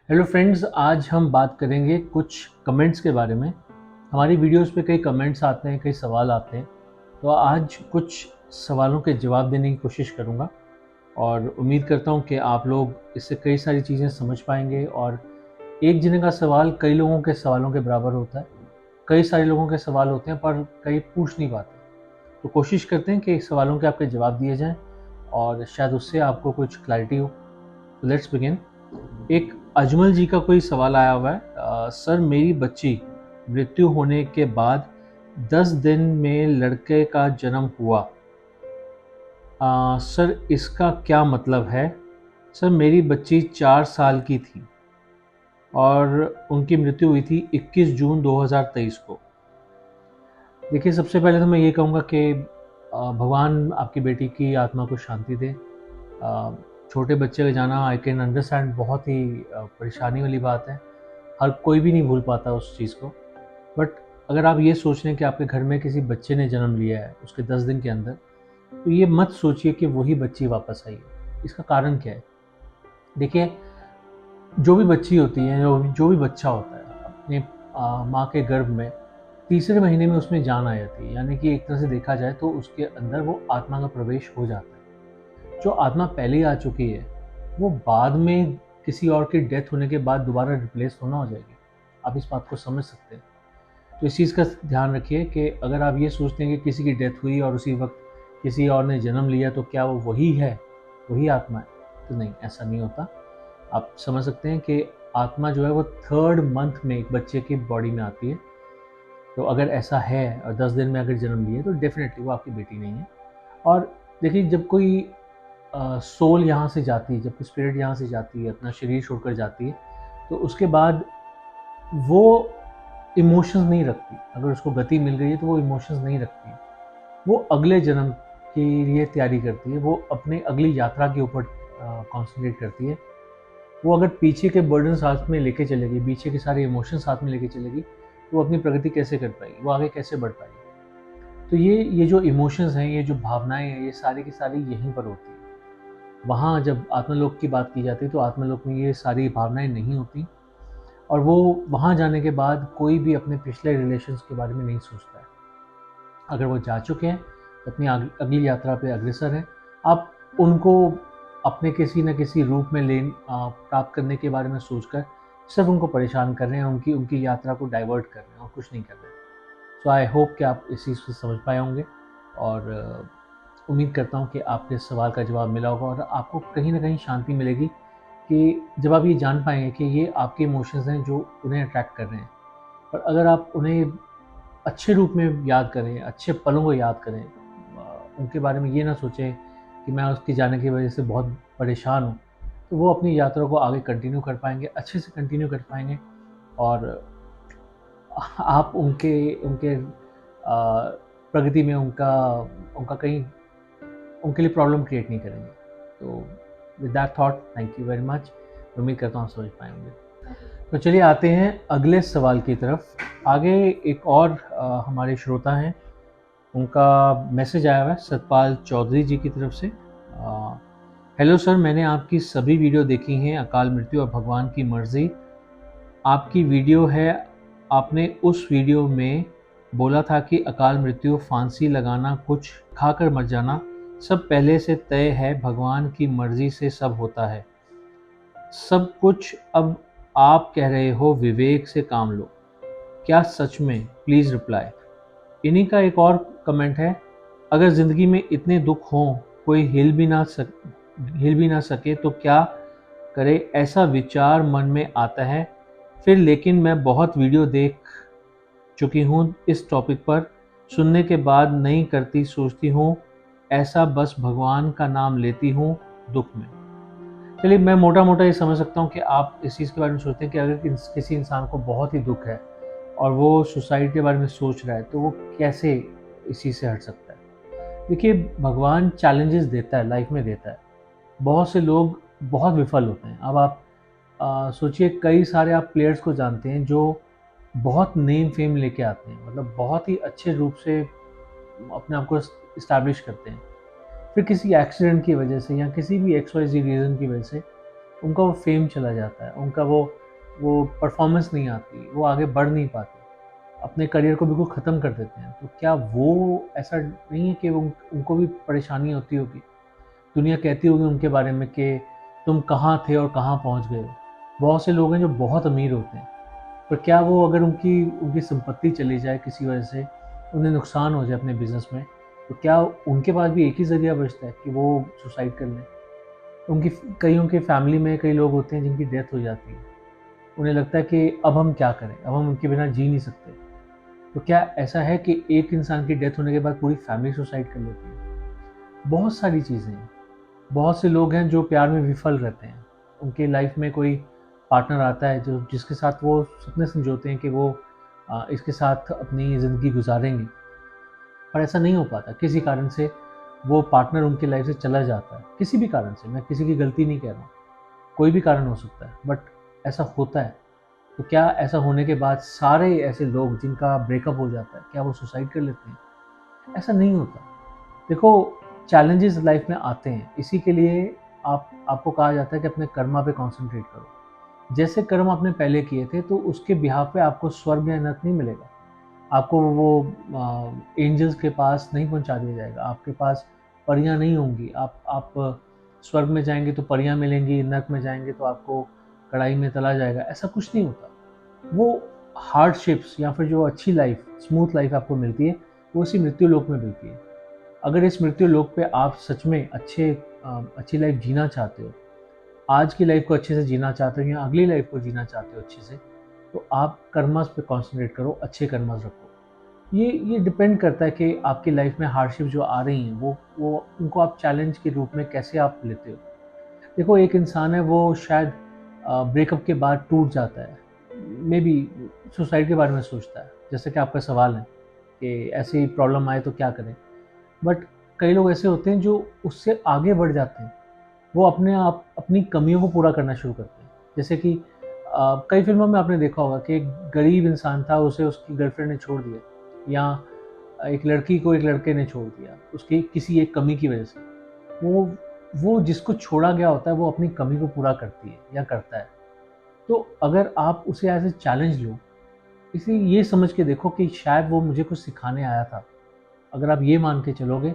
Hello friends, आज हम बात करेंगे कुछ कमेंट्स के बारे में। हमारी वीडियोस पे कई कमेंट्स आते हैं, कई सवाल आते हैं, तो आज कुछ सवालों के जवाब देने की कोशिश करूँगा और उम्मीद करता हूँ कि आप लोग इससे कई सारी चीज़ें समझ पाएंगे। और एक जने का सवाल कई लोगों के सवालों के बराबर होता है। कई सारे लोगों के सवाल होते हैं पर कई पूछ नहीं पाते, तो कोशिश करते हैं कि सवालों के आपके जवाब दिए जाएँ और शायद उससे आपको कुछ क्लैरिटी हो। तो लेट्स बिगिन। एक अजमल जी का कोई सवाल आया हुआ है। सर, मेरी बच्ची मृत्यु होने के बाद 10 दिन में लड़के का जन्म हुआ। सर, इसका क्या मतलब है? सर, मेरी बच्ची 4 साल की थी और उनकी मृत्यु हुई थी 21 जून 2023 को। देखिए, सबसे पहले तो मैं ये कहूँगा कि भगवान आपकी बेटी की आत्मा को शांति दे। छोटे बच्चे का जाना आई कैन अंडरस्टैंड, बहुत ही परेशानी वाली बात है। हर कोई भी नहीं भूल पाता उस चीज़ को। बट अगर आप ये सोच रहे हैं कि आपके घर में किसी बच्चे ने जन्म लिया है उसके 10 दिन के अंदर, तो ये मत सोचिए कि वही बच्ची वापस आई है। इसका कारण क्या है? देखिए, जो भी बच्ची होती है, जो भी बच्चा होता है अपने माँ के गर्भ में, तीसरे महीने में उसमें जान आ जाती है। यानी कि एक तरह से देखा जाए तो उसके अंदर वो आत्मा का प्रवेश हो जाता है। जो आत्मा पहले आ चुकी है वो बाद में किसी और की डेथ होने के बाद दोबारा रिप्लेस होना हो जाएगी। आप इस बात को समझ सकते हैं। तो इस चीज़ का ध्यान रखिए कि अगर आप ये सोचते हैं कि किसी की डेथ हुई और उसी वक्त किसी और ने जन्म लिया तो क्या वो वही है, वही आत्मा है? तो नहीं, ऐसा नहीं होता। आप समझ सकते हैं कि आत्मा जो है वो 3rd मंथ में एक बच्चे की बॉडी में आती है। तो अगर ऐसा है और 10 दिन में अगर जन्म लिए तो डेफिनेटली वो आपकी बेटी नहीं है। और देखिए, जब कोई सोल यहाँ से जाती है, जब कोई स्पिरिट यहाँ से जाती है, अपना शरीर छोड़कर जाती है, तो उसके बाद वो इमोशंस नहीं रखती। अगर उसको गति मिल गई है तो वो इमोशंस नहीं रखती है। वो अगले जन्म के लिए तैयारी करती है, वो अपने अगली यात्रा के ऊपर कॉन्सेंट्रेट करती है। वो अगर पीछे के बर्डन साथ में लेके चलेगी, पीछे के सारे इमोशन साथ में लेके चलेगी, तो वो अपनी प्रगति कैसे कर पाएगी, वो आगे कैसे बढ़ पाएगी? तो ये जो इमोशंस हैं, ये जो भावनाएं हैं, ये सारी की सारी यहीं पर होती है। वहाँ जब आत्मलोक की बात की जाती है तो आत्मलोक में ये सारी भावनाएं नहीं होती। और वो वहाँ जाने के बाद कोई भी अपने पिछले रिलेशंस के बारे में नहीं सोचता है। अगर वो जा चुके हैं तो अपनी अगली यात्रा पे अग्रसर हैं। आप उनको अपने किसी न किसी रूप में प्राप्त करने के बारे में सोचकर सिर्फ उनको परेशान कर रहे हैं, उनकी उनकी यात्रा को डाइवर्ट कर रहे हैं और कुछ नहीं कर रहे हैं। सो आई होप कि आप इस चीज़ को समझ पाए होंगे। और उम्मीद करता हूँ कि आपके सवाल का जवाब मिला होगा और आपको कहीं ना कहीं शांति मिलेगी कि जब आप ये जान पाएंगे कि ये आपके इमोशंस हैं जो उन्हें अट्रैक्ट कर रहे हैं। और अगर आप उन्हें अच्छे रूप में याद करें, अच्छे पलों को याद करें, उनके बारे में ये ना सोचें कि मैं उसके जाने की वजह से बहुत परेशान हूँ, तो वो अपनी यात्रा को आगे कंटिन्यू कर पाएंगे, अच्छे से कंटिन्यू कर पाएंगे। और आप उनके उनके प्रगति में उनका उनका कहीं उनके लिए प्रॉब्लम क्रिएट नहीं करेंगे। तो with that thought, thank you very much. उम्मीद करता हूँ आप समझ पाएंगे। तो चलिए आते हैं अगले सवाल की तरफ। आगे एक और हमारे श्रोता हैं, उनका मैसेज आया हुआ है सतपाल चौधरी जी की तरफ से। हेलो सर, मैंने आपकी सभी वीडियो देखी हैं, अकाल मृत्यु और भगवान की मर्जी। आपकी वीडियो है, आपने उस वीडियो में बोला था कि अकाल मृत्यु, फांसी लगाना, कुछ खाकर मर जाना सब पहले से तय है, भगवान की मर्जी से सब होता है सब कुछ। अब आप कह रहे हो विवेक से काम लो, क्या सच में? Please reply. इन्हीं का एक और कमेंट है, अगर ज़िंदगी में इतने दुख हों, कोई हिल भी ना सके तो क्या करे, ऐसा विचार मन में आता है फिर। लेकिन मैं बहुत वीडियो देख चुकी हूँ इस टॉपिक पर, सुनने के बाद नहीं करती, सोचती हूँ ऐसा, बस भगवान का नाम लेती हूँ दुख में। चलिए, मैं मोटा मोटा ये समझ सकता हूँ कि आप इस चीज़ के बारे में सोचते हैं कि अगर किसी इंसान को बहुत ही दुख है और वो सुसाइड के बारे में सोच रहा है तो वो कैसे इस चीज़ से हट सकता है। देखिए, भगवान चैलेंजेस देता है, लाइफ में देता है। बहुत से लोग बहुत विफल होते हैं। अब आप सोचिए, कई सारे आप प्लेयर्स को जानते हैं जो बहुत नेम फेम लेके आते हैं, मतलब बहुत ही अच्छे रूप से अपने आप को इस्टेब्लिश करते हैं, फिर किसी एक्सीडेंट की वजह से या किसी भी XYZ रीज़न की वजह से उनका वो फेम चला जाता है, उनका वो परफॉर्मेंस नहीं आती, वो आगे बढ़ नहीं पाते, अपने करियर को बिल्कुल ख़त्म कर देते हैं। तो क्या वो ऐसा नहीं है कि उनको भी परेशानी होती होगी? दुनिया कहती होगी उनके बारे में कि तुम कहाँ थे और कहाँ पहुँच गए हो। बहुत से लोग हैं जो बहुत अमीर होते हैं, पर क्या वो अगर उनकी उनकी संपत्ति चली जाए किसी वजह से, उन्हें नुकसान हो जाए अपने बिज़नेस में, तो क्या उनके पास भी एक ही ज़रिया बचता है कि वो सुसाइड कर लें? उनकी कईयों के फैमिली में कई लोग होते हैं जिनकी डेथ हो जाती है। उन्हें लगता है कि अब हम क्या करें? अब हम उनके बिना जी नहीं सकते। तो क्या ऐसा है कि एक इंसान की डेथ होने के बाद पूरी फैमिली सुसाइड कर लेती है? बहुत सारी चीज़ें हैं। बहुत से लोग हैं जो प्यार में विफल रहते हैं। उनके लाइफ में कोई पार्टनर आता है जो जिसके साथ वो सपने संजोते हैं कि वो इसके साथ अपनी ज़िंदगी गुजारेंगे, पर ऐसा नहीं हो पाता। किसी कारण से वो पार्टनर उनकी लाइफ से चला जाता है, किसी भी कारण से। मैं किसी की गलती नहीं कह रहा हूँ, कोई भी कारण हो सकता है, बट ऐसा होता है। तो क्या ऐसा होने के बाद सारे ऐसे लोग जिनका ब्रेकअप हो जाता है, क्या वो सुसाइड कर लेते हैं? ऐसा नहीं होता। देखो, चैलेंजेस लाइफ में आते हैं, इसी के लिए आपको कहा जाता है कि अपने कर्मा पे कंसंट्रेट करो। जैसे कर्म आपने पहले किए थे, तो उसके बिहाफ पे आपको स्वर्ग या नरक नहीं मिलेगा। आपको वो एंजल्स के पास नहीं पहुंचा दिया जाएगा, आपके पास परियां नहीं होंगी। आप स्वर्ग में जाएंगे तो परियां मिलेंगी, नरक में जाएंगे तो आपको कढ़ाई में तला जाएगा। ऐसा कुछ नहीं होता। वो हार्डशिप्स या फिर जो अच्छी लाइफ, स्मूथ लाइफ आपको मिलती है, वो उसी मृत्यु लोक में मिलती है। अगर इस मृत्यु लोक पे आप सच में अच्छी लाइफ जीना चाहते हो, आज की लाइफ को अच्छे से जीना चाहते हो या अगली लाइफ को जीना चाहते हो अच्छे से, तो आप कर्मस पे कॉन्सेंट्रेट करो, अच्छे कर्मस रखो। ये डिपेंड करता है कि आपकी लाइफ में हार्डशिप जो आ रही हैं, वो उनको आप चैलेंज के रूप में कैसे आप लेते हो। देखो, एक इंसान है, वो शायद ब्रेकअप के बाद टूट जाता है, मे बी सुसाइड के बारे में सोचता है, जैसे कि आपका सवाल है कि ऐसी प्रॉब्लम आए तो क्या करें। बट कई लोग ऐसे होते हैं जो उससे आगे बढ़ जाते हैं। वो अपने आप अपनी कमियों को पूरा करना शुरू करते हैं। जैसे कि कई फिल्मों में आपने देखा होगा कि एक गरीब इंसान था, उसे उसकी गर्लफ्रेंड ने छोड़ दिया, या एक लड़की को एक लड़के ने छोड़ दिया उसकी किसी एक कमी की वजह से। वो वो जिसको छोड़ा गया होता है वो अपनी कमी को पूरा करती है या करता है। तो अगर आप उसे एज ए चैलेंज लो, इसे ये समझ के देखो कि शायद वो मुझे कुछ सिखाने आया था। अगर आप ये मान के चलोगे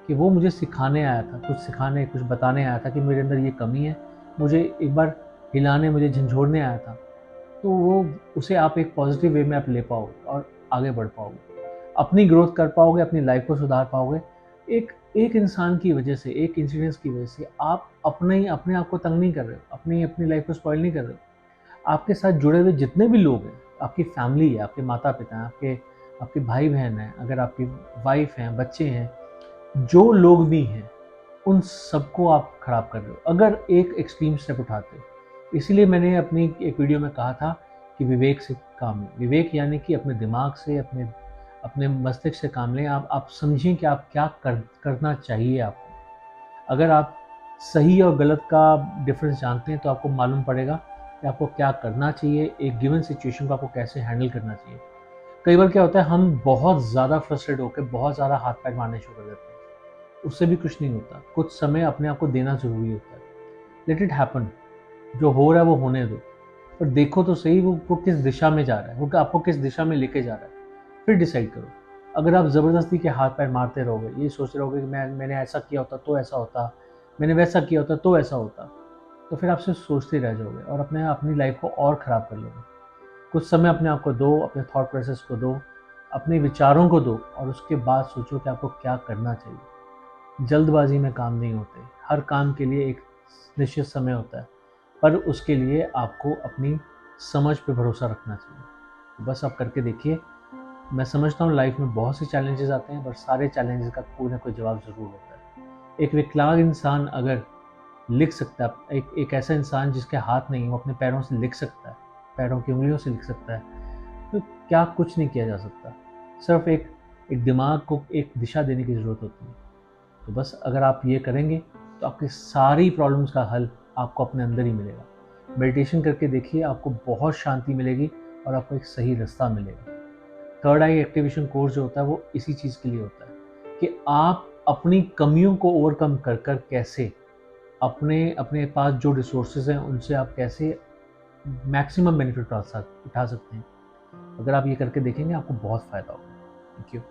कि वो मुझे सिखाने आया था, कुछ सिखाने, कुछ बताने आया था कि मेरे अंदर ये कमी है, मुझे एक बार हिलाने, मुझे झंझोड़ने आया था, तो वो उसे आप एक पॉजिटिव वे में आप ले पाओगे और आगे बढ़ पाओगे, अपनी ग्रोथ कर पाओगे, अपनी लाइफ को सुधार पाओगे। एक एक इंसान की वजह से, एक इंसिडेंस की वजह से आप अपने आप को तंग नहीं कर रहे हो, अपनी अपनी लाइफ को स्पॉइल नहीं कर रहे हो। आपके साथ जुड़े हुए जितने भी लोग हैं, आपकी फैमिली है, आपके माता पिता हैं, आपके आपके भाई बहन हैं, अगर आपकी वाइफ हैं, बच्चे हैं, जो लोग भी हैं, उन सबको आप खराब कर रहे हो अगर एक एक्सट्रीम स्टेप उठाते हो। इसीलिए मैंने अपनी एक वीडियो में कहा था कि विवेक से काम लें। विवेक यानी कि अपने दिमाग से, अपने अपने मस्तिष्क से काम लें। आप समझें कि आप क्या करना चाहिए आपको। अगर आप सही और गलत का डिफरेंस जानते हैं तो आपको मालूम पड़ेगा कि आपको क्या करना चाहिए, एक गिवन सिचुएशन को आपको कैसे हैंडल करना चाहिए। कई बार क्या होता है, हम बहुत ज़्यादा फ्रस्ट्रेट होकर बहुत ज़्यादा हाथ पैर मारने शुरू कर देते हैं, उससे भी कुछ नहीं होता। कुछ समय अपने आप को देना ज़रूरी होता है। लेट इट हैपन, जो हो रहा है वो होने दो, पर देखो तो सही वो किस दिशा में जा रहा है, वो आपको किस दिशा में लेके जा रहा है, फिर डिसाइड करो। अगर आप ज़बरदस्ती के हाथ पैर मारते रहोगे, ये सोच रहोगे कि मैंने ऐसा किया होता तो ऐसा होता, मैंने वैसा किया होता तो ऐसा होता, तो फिर आप सिर्फ सोचते रह जाओगे और अपनी लाइफ को और ख़राब कर लोगे। कुछ समय अपने आप को दो, अपने थॉट प्रोसेस को दो, अपने विचारों को दो, और उसके बाद सोचो कि आपको क्या करना चाहिए। जल्दबाजी में काम नहीं होते, हर काम के लिए एक निश्चित समय होता है, पर उसके लिए आपको अपनी समझ पे भरोसा रखना चाहिए। बस आप करके देखिए। मैं समझता हूँ लाइफ में बहुत से चैलेंजेस आते हैं, पर सारे चैलेंजेस का कोई ना कोई जवाब ज़रूर होता है। एक विकलांग इंसान अगर लिख सकता है, एक ऐसा इंसान जिसके हाथ नहीं, वो अपने पैरों से लिख सकता है, पैरों की उंगलियों से लिख सकता है, तो क्या कुछ नहीं किया जा सकता। सिर्फ एक दिमाग को एक दिशा देने की ज़रूरत होती है। तो बस अगर आप ये करेंगे तो आपकी सारी प्रॉब्लम्स का हल आपको अपने अंदर ही मिलेगा। मेडिटेशन करके देखिए, आपको बहुत शांति मिलेगी और आपको एक सही रास्ता मिलेगा। थर्ड आई एक्टिवेशन कोर्स जो होता है वो इसी चीज़ के लिए होता है कि आप अपनी कमियों को ओवरकम कर कर कैसे अपने अपने पास जो रिसोर्सेज हैं उनसे आप कैसे मैक्सिमम बेनिफिट उठा सकते हैं। अगर आप ये करके देखेंगे आपको बहुत फ़ायदा होगा। Thank you.